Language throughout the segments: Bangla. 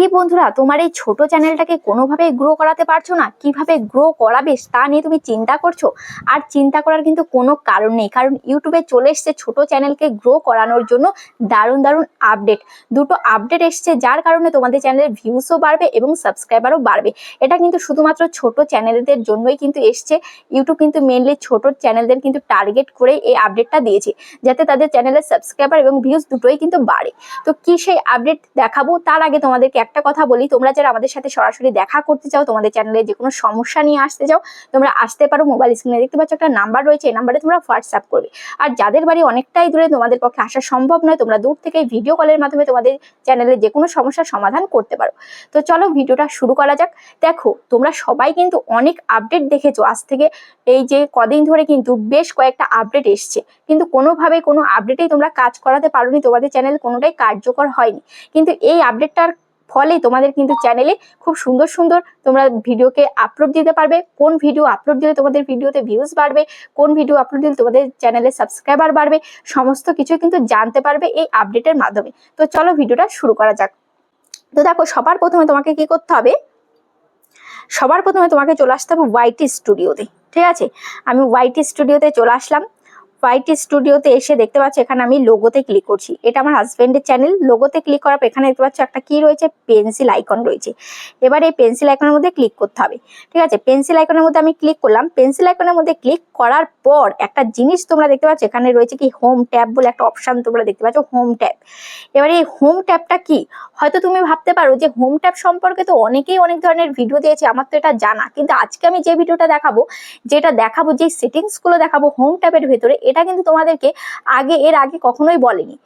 কি বন্ধুরা, তোমার এই ছোট চ্যানেলটাকে কোনোভাবে গ্রো করাতে পারছো না, কিভাবে গ্রো করাবে তা নিয়ে তুমি চিন্তা করছো। আর চিন্তা করার কিন্তু কোনো কারণ নেই, কারণ ইউটিউবে চলে এসছে ছোট চ্যানেলকে গ্রো করানোর জন্য দারুণ দারুণ আপডেট। দুটো আপডেট এসছে, যার কারণে তোমাদের চ্যানেলের ভিউসও বাড়বে এবং সাবস্ক্রাইবারও বাড়বে। এটা কিন্তু শুধুমাত্র ছোট চ্যানেলদের জন্যই কিন্তু এসছে। ইউটিউব কিন্তু মেনলি ছোট চ্যানেলদের কিন্তু টার্গেট করে এই আপডেটটা দিয়েছে, যাতে তাদের চ্যানেলের সাবস্ক্রাইবার এবং ভিউস দুটোই কিন্তু বাড়ে। তো কি সেই আপডেট দেখাবো, তার আগে তোমাদেরকে একটা কথা বলি, তোমরা যারা আমাদের সাথে সরাসরি দেখা করতে চাও, তোমাদের চ্যানেলে যে কোনো সমস্যা নিয়ে আসতে চাও, তোমরা আসতে পারো। মোবাইল স্ক্রিনে দেখতে পাচ্ছ একটা নাম্বার রয়েছে, এই নাম্বারে তোমরা হোয়াটসঅ্যাপ করবে। আর যাদের বাড়ি অনেকটাই দূরে, তোমাদের পক্ষে আসা সম্ভব নয়, তোমরা দূর থেকে ভিডিও কলের মাধ্যমে তোমাদের চ্যানেলে যে কোনো সমস্যার সমাধান করতে পারো। তো চলো ভিডিওটা শুরু করা যাক। দেখো, তোমরা সবাই কিন্তু অনেক আপডেট দেখেছো আজ থেকে, এই যে কদিন ধরে কিন্তু বেশ কয়েকটা আপডেট এসছে, কিন্তু কোনোভাবে কোনো আপডেটেই তোমরা কাজ করাতে পারোনি, তোমাদের চ্যানেল কোনোটাই কার্যকর হয়নি। কিন্তু এই আপডেটটার ফলে তোমাদের কিন্তু চ্যানেলে খুব সুন্দর সুন্দর তোমরা ভিডিওকে আপলোড দিতে পারবে। কোন ভিডিও আপলোড দিলে তোমাদের ভিডিওতে ভিউজ বাড়বে, কোন ভিডিও আপলোড দিলে তোমাদের চ্যানেলে সাবস্ক্রাইবার বাড়বে, সমস্ত কিছু কিন্তু জানতে পারবে এই আপডেটের মাধ্যমে। তো চলো ভিডিওটা শুরু করা যাক। তো দেখো, সবার প্রথমে তোমাকে কি করতে হবে, সবার প্রথমে তোমাকে চলে আসতে হবে ওয়াইটি স্টুডিওতে। ঠিক আছে, আমি ওয়াইটি স্টুডিওতে চলে আসলাম। ওয়াইটি স্টুডিওতে এসে দেখতে পাচ্ছ এখানে আমি লোগোতে ক্লিক করছি। এটা আমার হাজবেন্ডের চ্যানেল। লোগোতে ক্লিক করার পর এখানে দেখতে পাচ্ছ একটা কি রয়েছে, পেন্সিল আইকন রয়েছে। এবার এই পেন্সিল আইকনের মধ্যে ক্লিক করতে হবে। ঠিক আছে, পেন্সিল আইকনের মধ্যে আমি ক্লিক করলাম। পেন্সিল আইকনের মধ্যে ক্লিক করার পর একটা জিনিস তোমরা দেখতে পাচ্ছ, এখানে রয়েছে কি হোম ট্যাব বলে একটা অপশন তোমরা দেখতে পাচ্ছ, হোম ট্যাব। এবারে এই হোম ট্যাবটা কি, হয়তো তুমি ভাবতে পারো যে হোম ট্যাব সম্পর্কে তো অনেকেই অনেক ধরনের ভিডিও দিয়েছে, আমার তো এটা জানা। কিন্তু আজকে আমি যে ভিডিওটা দেখাবো, যে সেটিংস গুলো দেখাবো হোম ট্যাবের ভেতরে, এটা কিন্তু তোমাদেরকে এর আগে কখনোই বলেনি।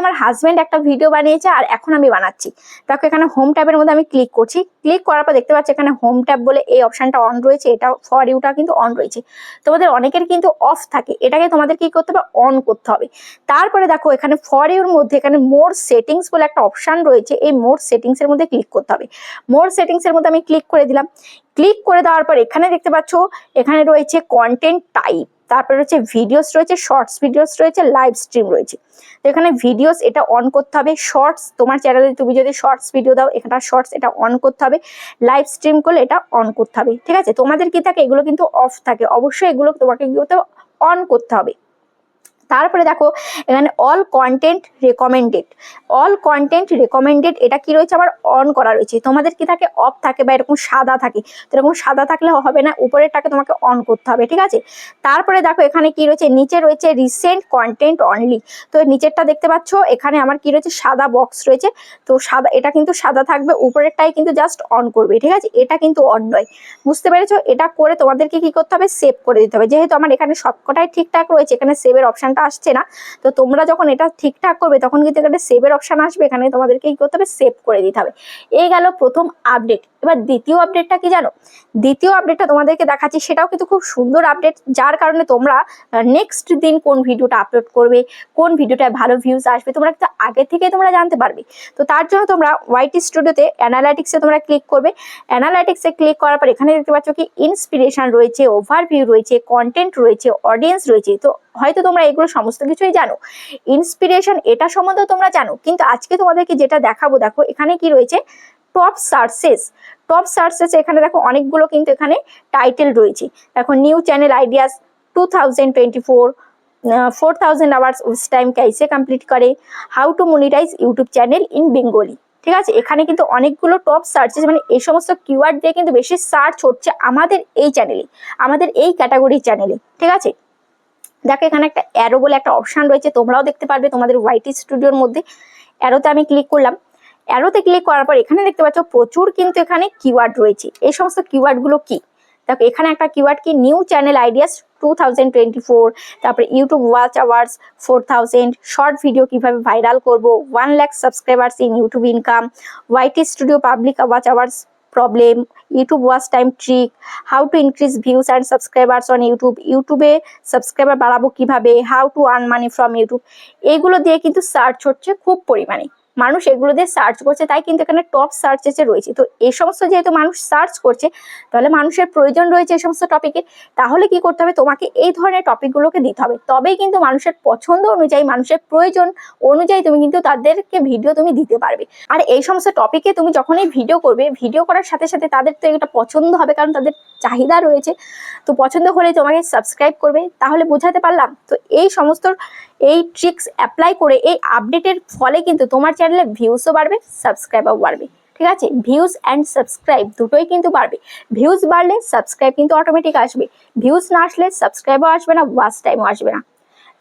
আমার হাজবেন্ড একটা ভিডিও বানিয়েছে আর এখন আমি বানাচ্ছি। দেখো, এখানে হোম ট্যাবের মধ্যে আমি ক্লিক করছি। ক্লিক করার পর দেখতে পাচ্ছি এখানে হোম ট্যাব বলে এই অপশনটা অন রয়েছে, এটা ফর ইউটা কিন্তু অন রয়েছে। তোমাদের অনেকের কিন্তু অফ থাকে, এটাকে তোমাদের কি করতে হবে, অন করতে হবে। তারপরে দেখো, এখানে ফর ইউর মধ্যে এখানে মোর সেটিংস বলে একটা অপশন রয়েছে, এই মোর সেটিংস এর মধ্যে ক্লিক করতে হবে। মোর সেটিংস এর মধ্যে আমি ক্লিক করে দিলাম। ক্লিক করে দেওয়ার পর এখানে দেখতে পাচ্ছ এখানে রয়েছে কন্টেন্ট টাইপ, তারপরে রয়েছে ভিডিওস রয়েছে, শর্টস ভিডিওস রয়েছে, লাইভ স্ট্রিম রয়েছে। তো এখানে ভিডিওস এটা অন করতে হবে। শর্টস, তোমার চ্যানেলে তুমি যদি শর্টস ভিডিও দাও, এখানে শর্টস এটা অন করতে হবে। লাইভ স্ট্রিম করলে এটা অন করতে হবে। ঠিক আছে, তোমাদের কি থাকে, এগুলো কিন্তু অফ থাকে, অবশ্যই এগুলো তোমাকে কি করতে হবে, অন করতে হবে। তারপরে দেখো এখানে all content recommended, all content recommended এটা কি রয়েছে, আবার অন করা রয়েছে। তোমাদের কি থাকে, অফ থাকে বা এরকম সাদা থাকে। তো এরকম সাদা থাকলে হবে না, উপরেরটাকে তোমাকে অন করতে হবে। ঠিক আছে, তারপরে দেখো এখানে কি রয়েছে, নিচে রয়েছে রিসেন্ট কন্টেন্ট অনলি। তো নিচেরটা দেখতে পাচ্ছ, এখানে আমার কি রয়েছে, সাদা বক্স রয়েছে। তো সাদা, এটা কিন্তু সাদা থাকবে, উপরেরটাই কিন্তু জাস্ট অন করবে। ঠিক আছে, এটা কিন্তু অন নয়, বুঝতে পেরেছো। এটা করে তোমাদেরকে কি করতে হবে, সেভ করে দিতে হবে। যেহেতু আমার এখানে সবকটাই ঠিকঠাক রয়েছে, এখানে সেভের অপশনটা আসছে না। তো তোমরা যখন এটা ঠিকঠাক করবে, তখন কিন্তু এখানে সেভের অপশন আসবে, এখানে তোমাদেরকে কি করতে হবে, সেভ করে দিতে হবে। এই গেল প্রথম আপডেট। এবার দ্বিতীয় আপডেটটা কি জানো, দ্বিতীয় আপডেটটা তোমাদেরকে দেখাচ্ছি, সেটাও কিন্তু খুব সুন্দর আপডেট, যার কারণে তোমরা নেক্সট দিন কোন ভিডিওটা আপলোড করবে, কোন ভিডিওটায় ভালো ভিউজ আসবে, তোমরা কিন্তু আগে থেকে তোমরা জানতে পারবে। তো তার জন্য তোমরা ওয়াইটি স্টুডিওতে অ্যানালাইটিক্সে তোমরা ক্লিক করবে। অ্যানালাইটিক্সে ক্লিক করার পর এখানে দেখতে পাচ্ছ কি ইন্সপিরেশন রয়েছে, ওভারভিউ রয়েছে, কন্টেন্ট রয়েছে, অডিয়েন্স রয়েছে। তো হয়তো তোমরা এগুলো সমস্ত কিছুই জানো, ইন্সপিরেশন এটা সম্বন্ধেও তোমরা জানো, কিন্তু আজকে তোমাদেরকে যেটা দেখাবো, দেখো এখানে কি রয়েছে, টপ সার্চেস। টপ সার্চেস এখানে দেখো অনেকগুলো কিন্তু এখানে টাইটেল রয়েছে। দেখো, new channel ideas 2024, 4000 hours watch time कैसे कंप्लीट करे, how to monetize YouTube channel in Bengali. ঠিক আছে, এখানে কিন্তু অনেকগুলো টপ সার্চেস, মানে এই সমস্ত কিওয়ার্ড দিয়ে কিন্তু বেশি সার্চ হচ্ছে আমাদের এই চ্যানেলে, আমাদের এই ক্যাটাগরির চ্যানেলে। ঠিক আছে, দেখো এখানে একটা অ্যারো বলে একটা অপশন রয়েছে, তোমরাও দেখতে পারবে তোমাদের ওয়াইটি স্টুডিওর মধ্যে। অ্যারোতে আমি ক্লিক করলাম। অ্যারোতে ক্লিক করার পর এখানে দেখতে পাচ্ছ প্রচুর কিন্তু এখানে কিওয়ার্ড রয়েছে। এই সমস্ত কিওয়ার্ড গুলো কি, দেখো এখানে একটা কিওয়ার্ড কি, নিউ চ্যানেল আইডিয়াস 2024, তারপরে YouTube watch hours 4000, short video কিভাবে ভাইরাল করব, 1 lakh subscribers in YouTube income, YT studio public watch hours problem, YouTube watch time trick, how to increase views and subscribers on YouTube, ইউটিউবে সাবস্ক্রাইবার বাড়াবো কিভাবে, how to earn money from YouTube. এইগুলো দিয়ে কিন্তু সার্চ হচ্ছে খুব পরিমাণে, মানুষ এগুলো দিয়ে সার্চ করছে, তাই কিন্তু এখানে টপ সার্চেসে রয়েছে। তো এই সমস্ত যেহেতু মানুষ সার্চ করছে, তাহলে মানুষের প্রয়োজন রয়েছে এই সমস্ত টপিকে। তাহলে কি করতে হবে, তোমাকে এই ধরনের টপিকগুলোকে দিতে হবে, তবেই কিন্তু মানুষের পছন্দ অনুযায়ী, মানুষের প্রয়োজন অনুযায়ী তুমি কিন্তু তাদেরকে ভিডিও তুমি দিতে পারবে। আর এই সমস্ত টপিকে তুমি যখনই ভিডিও করবে, ভিডিও করার সাথে সাথে তাদের তো এটা পছন্দ হবে, কারণ তাদের চাহিদা রয়েছে। তো পছন্দ হলে তোমাকে সাবস্ক্রাইব করবে। তাহলে বোঝাতে পারলাম? তো এই সমস্ত এই ট্রিক্স অ্যাপ্লাই করে এই আপডেটের ফলে কিন্তু তোমার চ্যানেলে ভিউসও বাড়বে, সাবস্ক্রাইবও বাড়বে। ঠিক আছে, ভিউজ অ্যান্ড সাবস্ক্রাইব দুটোই কিন্তু বাড়বে। ভিউজ বাড়লে সাবস্ক্রাইব কিন্তু অটোমেটিক আসবে, ভিউজ না আসলে সাবস্ক্রাইবও আসবে না, ওয়াচ টাইমও আসবে না।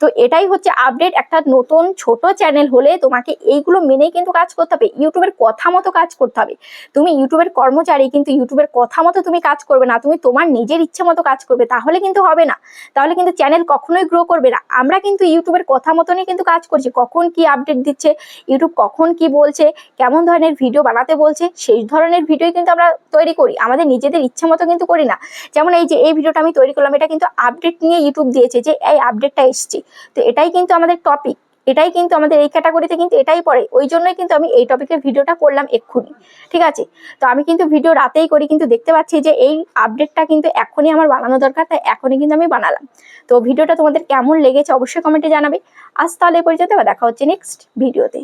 তো এটাই হচ্ছে আপডেট। একটা নতুন ছোট চ্যানেল হলে তোমাকে এইগুলো মেনেই কিন্তু কাজ করতে হবে, ইউটিউবের কথা মতো কাজ করতে হবে। তুমি ইউটিউবের কর্মচারী, কিন্তু ইউটিউবের কথা মতো তুমি কাজ করবে না, তুমি তোমার নিজের ইচ্ছে মতো কাজ করবে, তাহলে কিন্তু হবে না। তাহলে কিন্তু চ্যানেল কখনোই গ্রো করবে না। আমরা কিন্তু ইউটিউবের কথা মতনই কিন্তু কাজ করছি, কখন কি আপডেট দিচ্ছে, ইউটিউব কখন কি বলছে, কেমন ধরনের ভিডিও বানাতে বলছে, সেই ধরনের ভিডিও কিন্তু আমরা তৈরি করি, আমাদের নিজেদের ইচ্ছে মতো কিন্তু করি না। যেমন এই যে এই ভিডিওটা আমি তৈরি করলাম, এটা কিন্তু আপডেট নিয়ে ইউটিউব দিয়েছে যে এই আপডেটটা এসছে। তো এটাই কিন্তু আমাদের টপিক, এটাই কিন্তু আমাদের এই ক্যাটাগরিতে কিন্তু এটাই পড়ে, ওই জন্যই কিন্তু আমি এই টপিকের ভিডিওটা করলাম এক্ষুনি। ঠিক আছে, তো আমি কিন্তু ভিডিও রাতেই করি, কিন্তু দেখতে পাচ্ছি যে এই আপডেটটা কিন্তু এখনই আমার বানানো দরকার, তাই এখনই কিন্তু আমি বানালাম। তো ভিডিওটা তোমাদের কেমন লেগেছে অবশ্যই কমেন্টে জানাবে। আজ তাহলে এই পর্যন্ত, দেখা হচ্ছে নেক্সট ভিডিওতে।